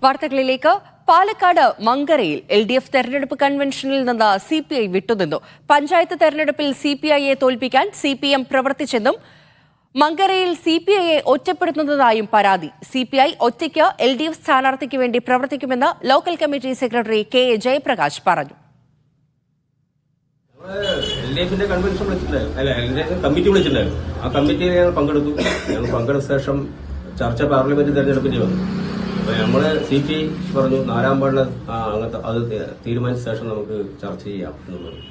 വാർത്തകളിലേക്ക്. പാലക്കാട് മങ്കരയിൽ LDF തെരഞ്ഞെടുപ്പ് കൺവെൻഷനിൽ നിന്ന് CPI വിട്ടുനിന്നു. പഞ്ചായത്ത് തെരഞ്ഞെടുപ്പിൽ CPIയെ തോൽപ്പിക്കാൻ CPM പ്രവർത്തിച്ചെന്നും മങ്കരയിൽ CPIയെ ഒറ്റപ്പെടുത്തുന്നതായും പരാതി. CPI ഒറ്റയ്ക്ക് LDF സ്ഥാനാർത്ഥിക്ക് വേണ്ടി പ്രവർത്തിക്കുമെന്ന് local committee secretary KA Jayaprakash പറഞ്ഞു. LDFന്റെ കൺവെൻഷൻ കമ്മിറ്റി വിളിച്ചിട്ടുണ്ടായിരുന്നു. ആ കമ്മിറ്റിയിൽ ഞങ്ങൾ പങ്കെടുത്തു. പങ്കെടുത്ത ശേഷം ചർച്ച പാർലമെന്റ് തെരഞ്ഞെടുപ്പിന് വന്നു. നമ്മള് CPI പറഞ്ഞു 4ാം വാർഡിലെ അങ്ങനത്തെ അത് തീരുമാനിച്ച ശേഷം നമുക്ക് ചർച്ച ചെയ്യാം എന്ന് പറഞ്ഞു.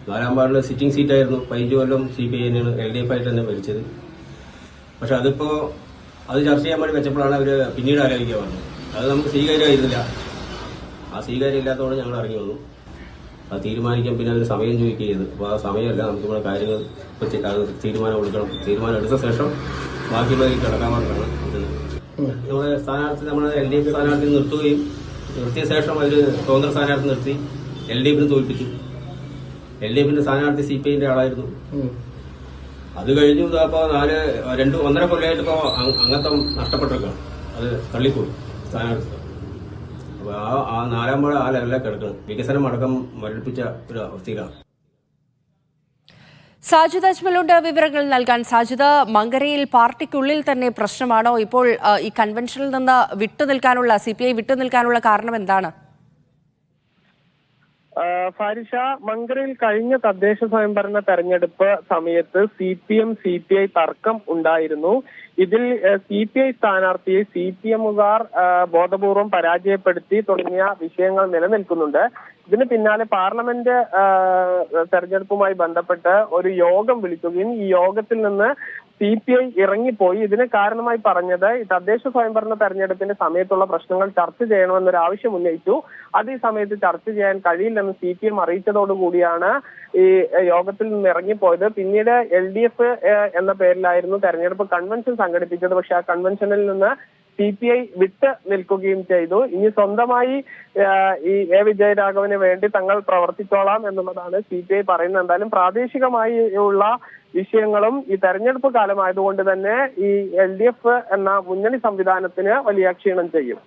4ാം വാർഡിലെ സിറ്റിംഗ് സീറ്റായിരുന്നു. 15 കൊല്ലം CPI തന്നെയാണ് LDF ആയിട്ട് തന്നെ ഭരിച്ചത്. പക്ഷെ അത് ചർച്ച ചെയ്യാൻ വേണ്ടി വെച്ചപ്പോഴാണ് അവര് പിന്നീട് ആലോചിക്കാൻ പറഞ്ഞത്. അത് നമുക്ക് സ്വീകാര്യമായിരുന്നില്ല. ആ സ്വീകാര്യം ഇല്ലാത്തതുകൊണ്ട് ഞങ്ങൾ ഇറങ്ങി വന്നു. അത് തീരുമാനിക്കാൻ പിന്നെ അവർ സമയം ചോദിക്കുകയത്. അപ്പോൾ ആ സമയമല്ല, നമുക്ക് ഇവിടെ കാര്യങ്ങൾ തീരുമാനം എടുക്കണം. തീരുമാനം എടുത്ത ശേഷം ബാക്കിയുള്ളവർക്ക് കിടക്കാൻ പറഞ്ഞാണ് നമ്മുടെ സ്ഥാനാർത്ഥി നമ്മുടെ LDF സ്ഥാനാർത്ഥി നിർത്തിയ ശേഷം അവര് സ്വതന്ത്ര സ്ഥാനാർത്ഥി നിർത്തി LDFന് തോൽപ്പിച്ചു. LDFന്റെ സ്ഥാനാർത്ഥി CPIന്റെ ആളായിരുന്നു. അത് കഴിഞ്ഞു. അപ്പോ 1.5 കൊല്ലമായിട്ട് ഇപ്പോ അംഗത്വം നഷ്ടപ്പെട്ടിരിക്കുകയാണ്. അത് തള്ളിപ്പോയി സ്ഥാനാർത്ഥി. അപ്പൊ ആ 4ാം വാർഡ് ആ ലെവലിലേക്ക് കിടക്കണം. വികസനം അടക്കം മരടിപ്പിച്ച ഒരു അവസ്ഥയിലാണ്. സാജിദ അജ്മലുണ്ട് വിവരങ്ങൾ നൽകാൻ. സാജിദ, മങ്കരയിൽ പാർട്ടിക്കുള്ളിൽ തന്നെ പ്രശ്നമാണോ? ഇപ്പോൾ ഈ കൺവെൻഷനിൽ നിന്ന് CPI വിട്ടുനിൽക്കാനുള്ള കാരണം എന്താണ്? ഫാരിഷ, മങ്കരയിൽ കഴിഞ്ഞ തദ്ദേശ സ്വയംഭരണ തെരഞ്ഞെടുപ്പ് സമയത്ത് CPI തർക്കം ഉണ്ടായിരുന്നു. ഇതിൽ CPI സ്ഥാനാർത്ഥിയെ CPMകാർ ബോധപൂർവം പരാജയപ്പെടുത്തി തുടങ്ങിയ വിഷയങ്ങൾ നിലനിൽക്കുന്നുണ്ട്. ഇതിന് പിന്നാലെ പാർലമെന്റ് തെരഞ്ഞെടുപ്പുമായി ബന്ധപ്പെട്ട് ഒരു യോഗം വിളിക്കുകയും ഈ യോഗത്തിൽ നിന്ന് CPI ഇറങ്ങിപ്പോയി. ഇതിന് കാരണമായി പറഞ്ഞത് ഈ തദ്ദേശ സ്വയംഭരണ തെരഞ്ഞെടുപ്പിന്റെ സമയത്തുള്ള പ്രശ്നങ്ങൾ ചർച്ച ചെയ്യണമെന്നൊരു ആവശ്യം ഉന്നയിച്ചു. അത് ഈ സമയത്ത് ചർച്ച ചെയ്യാൻ കഴിയില്ലെന്ന് CPM അറിയിച്ചതോടുകൂടിയാണ് ഈ യോഗത്തിൽ നിന്ന് ഇറങ്ങിപ്പോയത്. പിന്നീട് LDF എന്ന പേരിലായിരുന്നു തെരഞ്ഞെടുപ്പ് കൺവെൻഷൻ സംഘടിപ്പിച്ചത്. പക്ഷെ ആ കൺവെൻഷനിൽ നിന്ന് CPI വിട്ട് നിൽക്കുകയും ചെയ്തു. ഇനി സ്വന്തമായി ഈ A വിജയരാഘവന് വേണ്ടി തങ്ങൾ പ്രവർത്തിച്ചോളാം എന്നുള്ളതാണ് CPI പറയുന്നത്. എന്തായാലും പ്രാദേശികമായി ഉള്ള വിഷയങ്ങളും ഈ തെരഞ്ഞെടുപ്പ് കാലമായതുകൊണ്ട് തന്നെ ഈ LDF എന്ന മുന്നണി സംവിധാനത്തിന് വലിയ ക്ഷീണം ചെയ്യും.